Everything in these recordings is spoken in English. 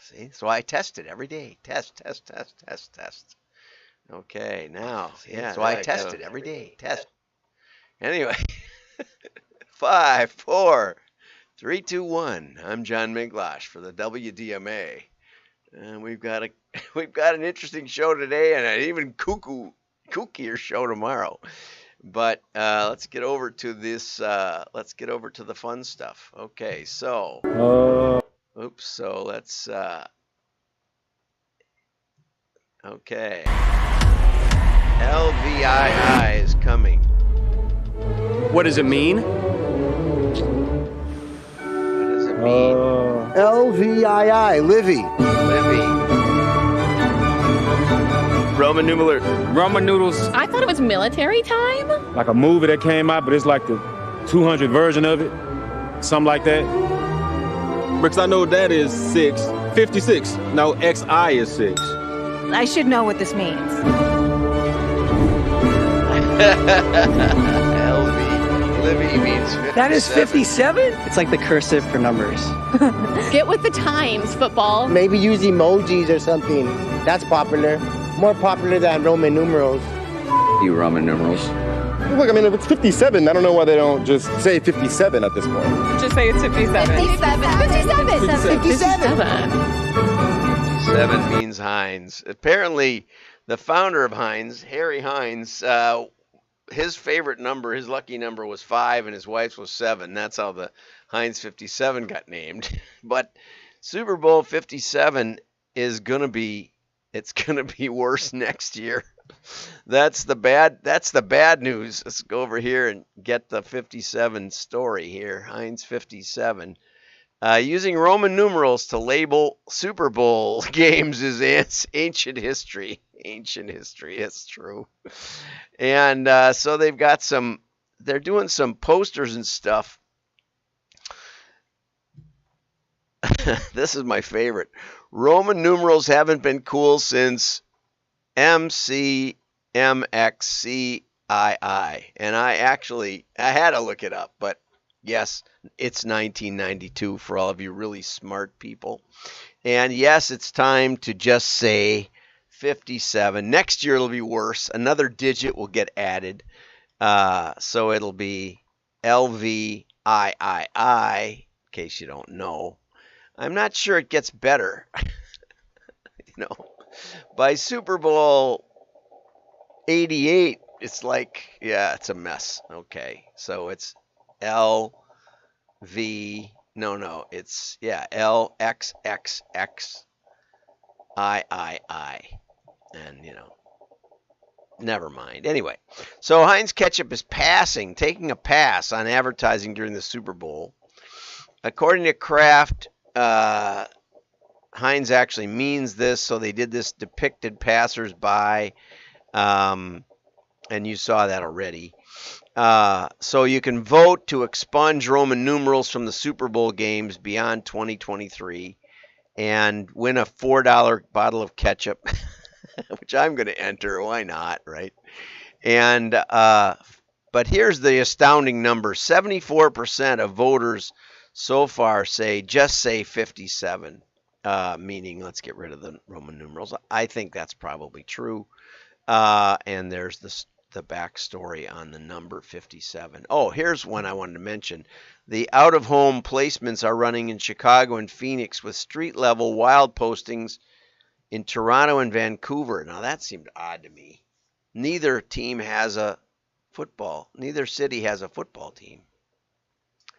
See, so I test it every day. Test. Okay, now, yeah, so I test it every day. Test. Anyway, 5, 4, 3, 2, 1. I'm John Miglash for the WDMA, and we've got an interesting show today, and an even kookier show tomorrow. But let's get over to this. Let's get over to the fun stuff. Okay, so. Oops. So let's. Okay. LVII is coming. What does it mean? What does it mean? LVII, Livy. Roman noodles. I thought it was military time. Like a movie that came out, but it's like the 200 version of it. Something like that. Because I know that is 56. No, XI is 6. I should know what this means. Livy means 57. That is 57? It's like the cursive for numbers. Get with the times, football. Maybe use emojis or something. That's popular. More popular than Roman numerals. You Roman numerals. Look, I mean, if it's 57, I don't know why they don't just say 57 at this point. Just say it's 57. 57. 7 means Heinz. Apparently, the founder of Heinz, Harry Heinz, his favorite number, his lucky number was 5, and his wife's was 7. That's how the Heinz57 got named. But Super Bowl 57 is gonna be worse next year. That's the bad news. Let's go over here and get the 57 story here. Heinz57. Using Roman numerals to label Super Bowl games is ancient history. Ancient history, it's true. And so they're doing some posters and stuff. This is my favorite. Roman numerals haven't been cool since MCMXCII. And I had to look it up, but yes, it's 1992 for all of you really smart people. And yes, it's time to just say 57. Next year it'll be worse. Another digit will get added. So it'll be LVIII, in case you don't know. I'm not sure it gets better. By Super Bowl 88, it's like, yeah, it's a mess. Okay, so it's LXXXIII. And, never mind. Anyway, so Heinz Ketchup is taking a pass on advertising during the Super Bowl. According to Kraft, Heinz actually means this, so they did this depicted passersby, and you saw that already. So you can vote to expunge Roman numerals from the Super Bowl games beyond 2023 and win a $4 bottle of ketchup, which I'm going to enter. Why not, right? And but here's the astounding number. 74% of voters so far say 57, meaning let's get rid of the Roman numerals. I think that's probably true. And there's the backstory on the number 57. Oh, here's one I wanted to mention. The out-of-home placements are running in Chicago and Phoenix with street-level wild postings in Toronto and Vancouver. Now, that seemed odd to me. Neither city has a football team.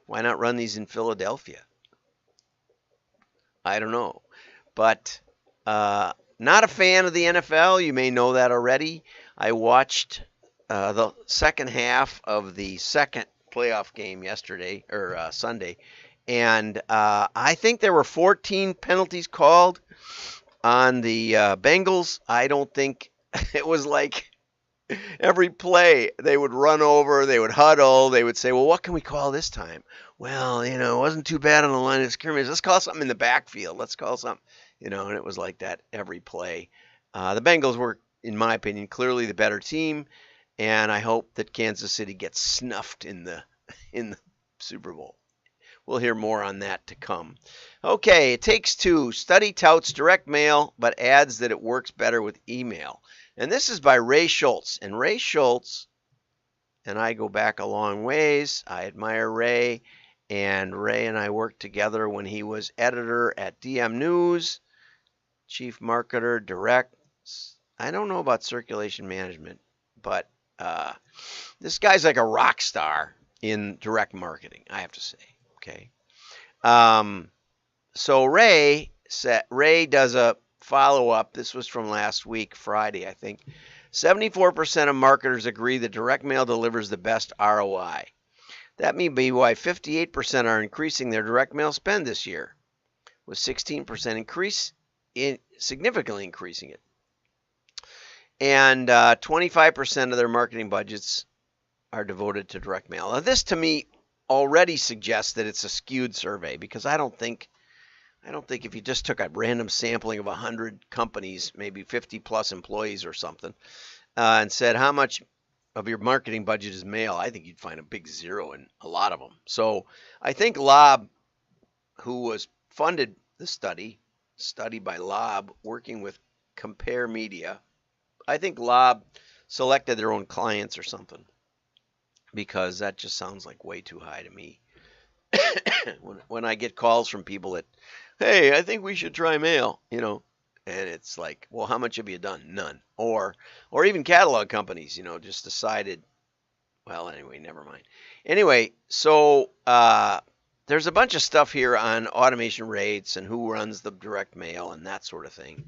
Why not run these in Philadelphia? I don't know. But not a fan of the NFL. You may know that already. I watched the second half of the second playoff game Sunday. And I think there were 14 penalties called on the Bengals. I don't think it was like every play they would run over, they would huddle, they would say, well, what can we call this time? Well, it wasn't too bad on the line of scrimmage. Let's call something in the backfield. Let's call something, and it was like that every play. The Bengals were, in my opinion, clearly the better team, and I hope that Kansas City gets snuffed in the Super Bowl. we'll hear more on that to come. Okay, it takes two. Study touts direct mail, but adds that it works better with email. And this is by Ray Schultz. And Ray Schultz, and I go back a long ways. I admire Ray. And Ray and I worked together when he was editor at DM News, chief marketer, direct. I don't know about circulation management, but this guy's like a rock star in direct marketing, I have to say. Okay. So Ray does a follow-up. This was from last week, Friday, I think. 74% of marketers agree that direct mail delivers the best ROI. That may be why 58% are increasing their direct mail spend this year, with 16% significantly increasing it. And 25% of their marketing budgets are devoted to direct mail. Now, this to me already suggests that it's a skewed survey, because I don't think if you just took a random sampling of 100 companies, maybe 50 plus employees or something, and said how much of your marketing budget is mail, I think you'd find a big zero in a lot of them. So I think Lob, who was funded the study by Lob, working with Compare Media, I think Lob selected their own clients or something, because that just sounds like way too high to me. when I get calls from people that, hey, I think we should try mail, and it's like, well, how much have you done? None. Or even catalog companies, just decided, well, anyway, never mind. Anyway, so there's a bunch of stuff here on automation rates and who runs the direct mail and that sort of thing.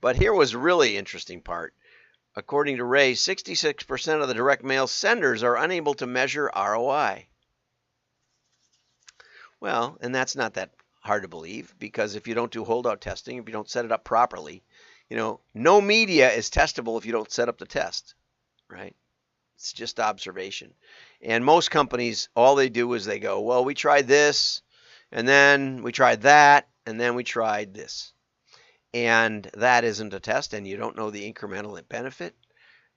But here was a really interesting part. According to Ray, 66% of the direct mail senders are unable to measure ROI. Well, and that's not that hard to believe, because if you don't do holdout testing, if you don't set it up properly, no media is testable if you don't set up the test, right? It's just observation. And most companies, all they do is they go, well, we tried this, and then we tried that, and then we tried this. And that isn't a test, and you don't know the incremental benefit.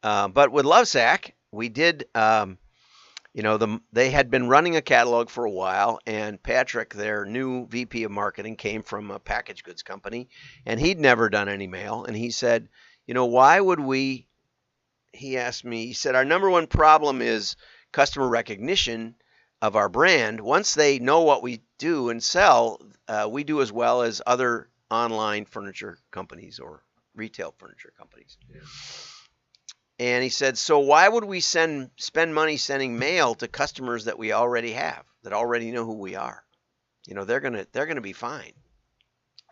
But with Lovesac, we did, they had been running a catalog for a while, and Patrick, their new VP of marketing, came from a packaged goods company, and he'd never done any mail. And he said, why would we, he asked me, he said, our number one problem is customer recognition of our brand. Once they know what we do and sell, we do as well as other online furniture companies or retail furniture companies. And he said, so why would we spend money sending mail to customers that we already have, that already know who we are? They're gonna be fine.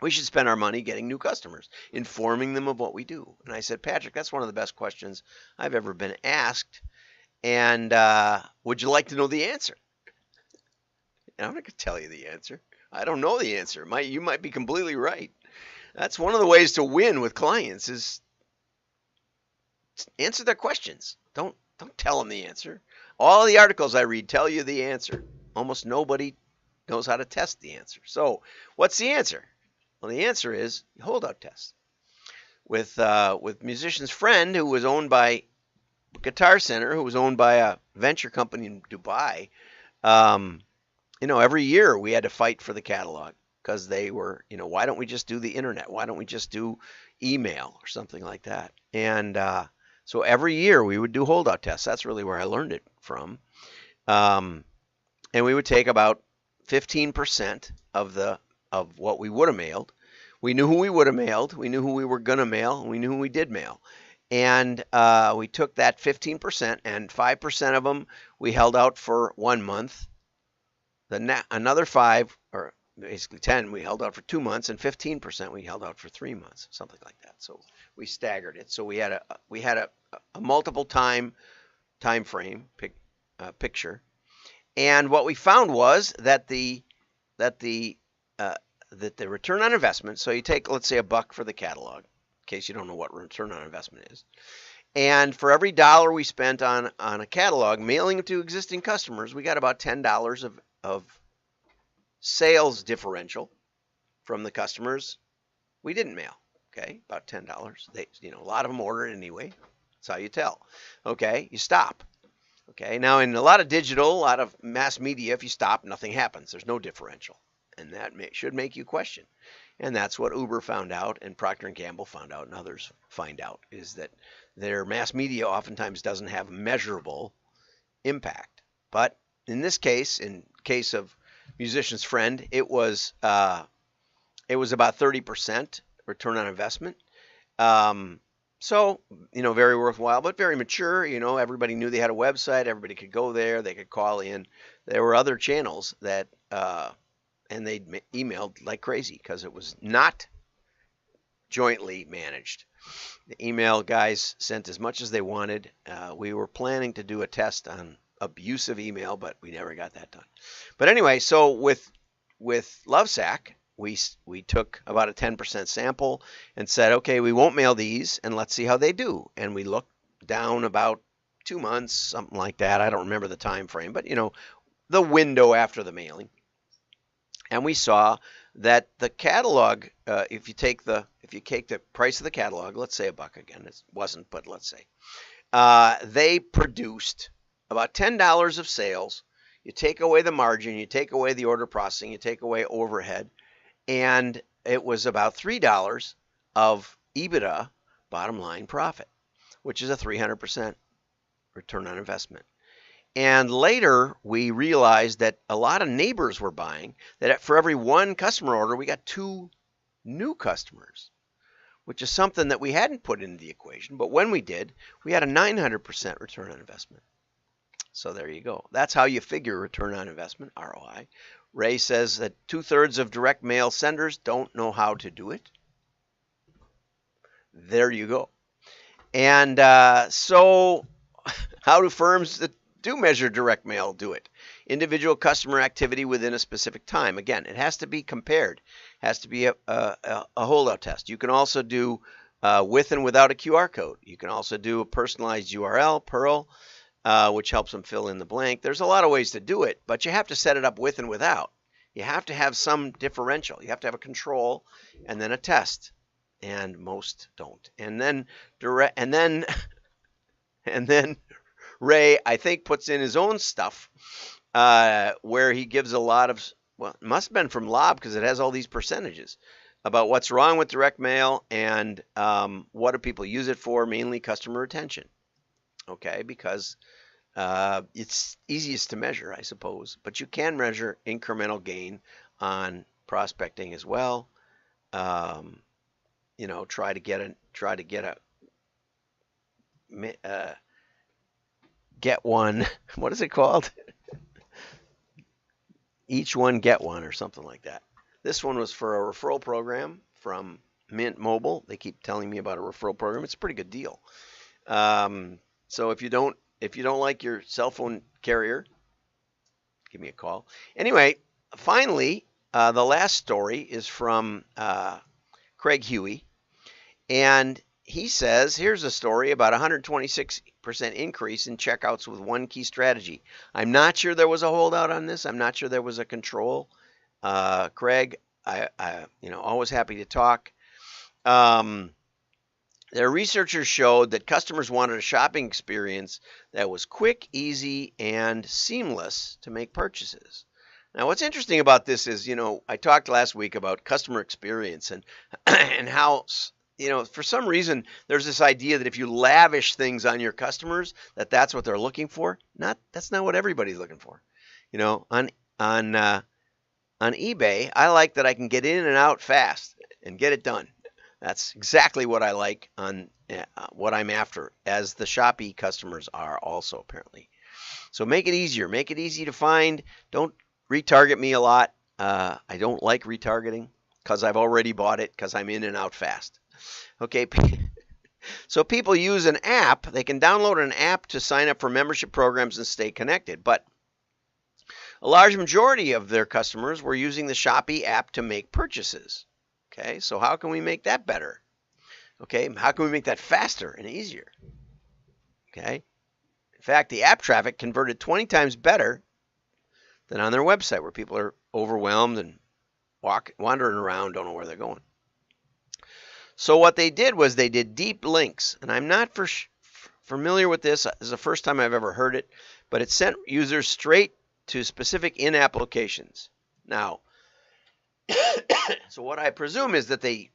We should spend our money getting new customers, informing them of what we do. And I said, Patrick, that's one of the best questions I've ever been asked. And would you like to know the answer? And I'm not gonna tell you the answer. I don't know the answer. You might be completely right. That's one of the ways to win with clients is answer their questions. Don't tell them the answer. All the articles I read tell you the answer. Almost nobody knows how to test the answer. So what's the answer? Well, the answer is holdout test. With Musician's Friend, who was owned by Guitar Center, who was owned by a venture company in Dubai, every year we had to fight for the catalog because they were, why don't we just do the internet? Why don't we just do email or something like that? And so every year we would do holdout tests. That's really where I learned it from. And we would take about 15% of what we would have mailed. We knew who we would have mailed. We knew who we were going to mail. And we knew who we did mail. And we took that 15%, and 5% of them we held out for 1 month. Another 5, or basically 10, we held out for 2 months, and 15% we held out for 3 months, something like that. So we staggered it. So we had a multiple time frame picture, and what we found was that the return on investment. So you take, let's say, $1 for the catalog, in case you don't know what return on investment is. And for every $1 we spent on a catalog, mailing it to existing customers, we got about $10 of sales differential from the customers we didn't mail. Okay, about $10. A lot of them ordered anyway. That's how you tell. Okay, you stop. Okay, now in a lot of digital, a lot of mass media, if you stop, nothing happens. There's no differential, and that should make you question. And that's what Uber found out, and Procter & Gamble found out, and others find out, is that their mass media oftentimes doesn't have measurable impact. But in this case, in case of Musician's Friend, it was about 30% return on investment. So, very worthwhile, but very mature. Everybody knew they had a website. Everybody could go there. They could call in. There were other channels that, and they emailed like crazy because it was not jointly managed. The email guys sent as much as they wanted. We were planning to do a test on abusive email, but we never got that done. But anyway, so with Lovesac, we took about a 10% sample and said, okay, we won't mail these, and let's see how they do. And we looked down about 2 months, something like that. I don't remember the time frame, but the window after the mailing. And we saw that the catalog, if you take the price of the catalog, let's say $1 again, it wasn't, but let's say, they produced about $10 of sales. You take away the margin, you take away the order processing, you take away overhead, and it was about $3 of EBITDA, bottom line profit, which is a 300% return on investment. And later, we realized that a lot of neighbors were buying, that for every one customer order, we got 2 new customers, which is something that we hadn't put into the equation. But when we did, we had a 900% return on investment. So there you go. That's how you figure return on investment, ROI. Ray says that 2/3 of direct mail senders don't know how to do it. There you go. And so how do firms that do measure direct mail do it? Individual customer activity within a specific time. Again, it has to be compared. It has to be a holdout test. You can also do with and without a QR code. You can also do a personalized URL, Pearl, which helps them fill in the blank. There's a lot of ways to do it, but you have to set it up with and without. You have to have some differential. You have to have a control and then a test, and most don't. And then Ray, I think, puts in his own stuff where he gives a lot of, well, it must have been from Lob because it has all these percentages about what's wrong with direct mail and what do people use it for, mainly customer retention. Okay, because it's easiest to measure, I suppose, but you can measure incremental gain on prospecting as well. Try to get one. What is it called? Each one get one or something like that. This one was for a referral program from Mint Mobile. They keep telling me about a referral program. It's a pretty good deal. So if you don't like your cell phone carrier, give me a call. Anyway, finally, the last story is from Craig Huey, and he says, here's a story about 126% increase in checkouts with one key strategy. I'm not sure there was a holdout on this. I'm not sure there was a control. Craig, I always happy to talk. Their researchers showed that customers wanted a shopping experience that was quick, easy, and seamless to make purchases. Now, what's interesting about this is, I talked last week about customer experience and how, for some reason, there's this idea that if you lavish things on your customers, that's what they're looking for. That's not what everybody's looking for. On eBay, I like that I can get in and out fast and get it done. That's exactly what I like on what I'm after, as the Shopee customers are also apparently. So make it easier. Make it easy to find. Don't retarget me a lot. I don't like retargeting because I've already bought it because I'm in and out fast. Okay. So people use an app. They can download an app to sign up for membership programs and stay connected. But a large majority of their customers were using the Shopee app to make purchases. Okay, so how can we make that better? Okay, how can we make that faster and easier? Okay, in fact, the app traffic converted 20 times better than on their website, where people are overwhelmed and wandering around, don't know where they're going. So what they did was they did deep links, and I'm not familiar with this. This is the first time I've ever heard it, but it sent users straight to specific in-app locations. Now, so what I presume is that they,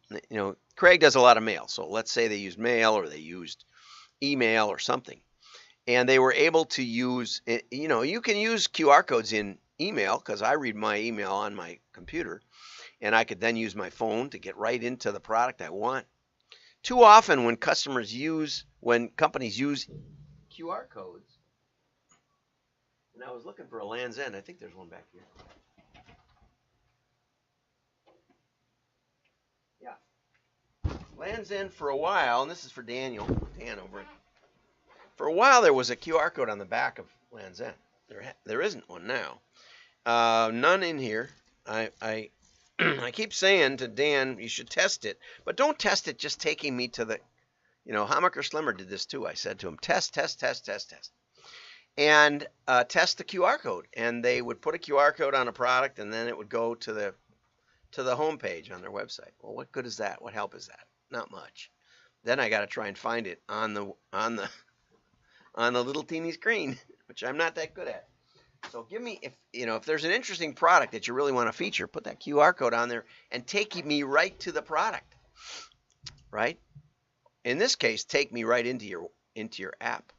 Craig does a lot of mail. So let's say they used mail or they used email or something. And they were able to use, you can use QR codes in email because I read my email on my computer. And I could then use my phone to get right into the product I want. Too often when companies use QR codes, and I was looking for a Land's End. I think there's one back here. Yeah. Land's End for a while, and this is for Dan over it. For a while there was a QR code on the back of Land's End. There isn't one now. None in here. I keep saying to Dan, you should test it, but don't test it just taking me to the, Hammaker Slimmer did this too. I said to him, test. And test the QR code. And they would put a QR code on a product, and then it would go to the home page on their website. Well, what good is that? What help is that? Not much. Then I got to try and find it on the little teeny screen, which I'm not that good at. So give me, if there's an interesting product that you really want to feature, put that QR code on there and take me right to the product, right? In this case, take me right into your app,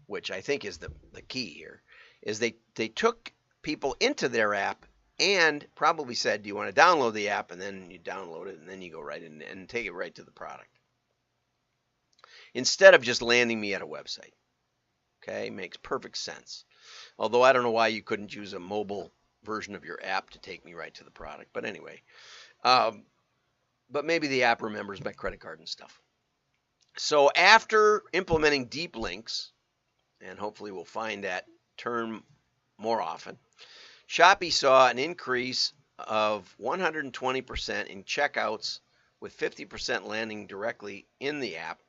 which I think is the key here, is they took people into their app and probably said, do you want to download the app? And then you download it, and then you go right in and take it right to the product. Instead of just landing me at a website. Okay, makes perfect sense. Although I don't know why you couldn't use a mobile version of your app to take me right to the product. But anyway, but maybe the app remembers my credit card and stuff. So after implementing deep links, and hopefully we'll find that term more often, Shopee saw an increase of 120% in checkouts with 50% landing directly in the app.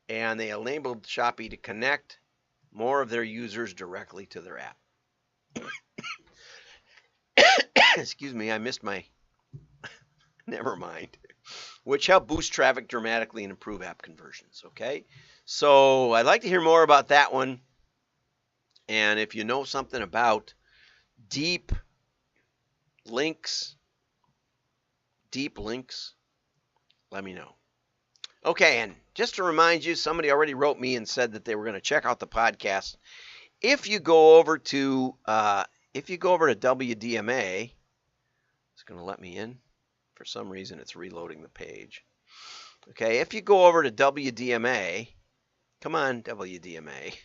And they enabled Shopee to connect more of their users directly to their app. Excuse me, I missed my, never mind. Which help boost traffic dramatically and improve app conversions, okay? So I'd like to hear more about that one. And if you know something about deep links, let me know. Okay, and just to remind you, somebody already wrote me and said that they were going to check out the podcast. If you go over to WDMA, it's going to let me in. For some reason, it's reloading the page. Okay, if you go over to WDMA, come on, WDMA.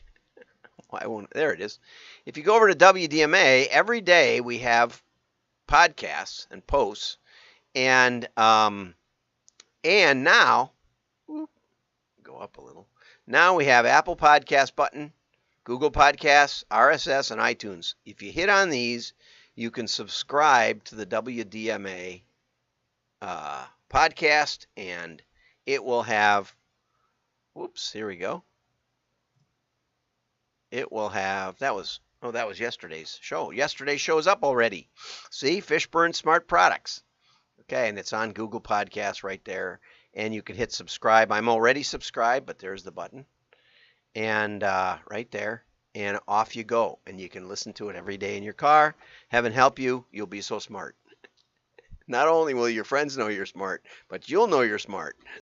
Why won't? There it is. If you go over to WDMA, every day we have podcasts and posts, and now. Go up a little. Now we have Apple Podcast button, Google Podcasts, RSS, and iTunes. If you hit on these, you can subscribe to the WDMA podcast, and it will have, whoops, here we go. It will have, that was yesterday's show. Yesterday's show is up already. See, Fishburne Smart Products. Okay, and it's on Google Podcasts right there. And you can hit subscribe. I'm already subscribed, but there's the button. And right there. And off you go. And you can listen to it every day in your car. Heaven help you. You'll be so smart. Not only will your friends know you're smart, but you'll know you're smart.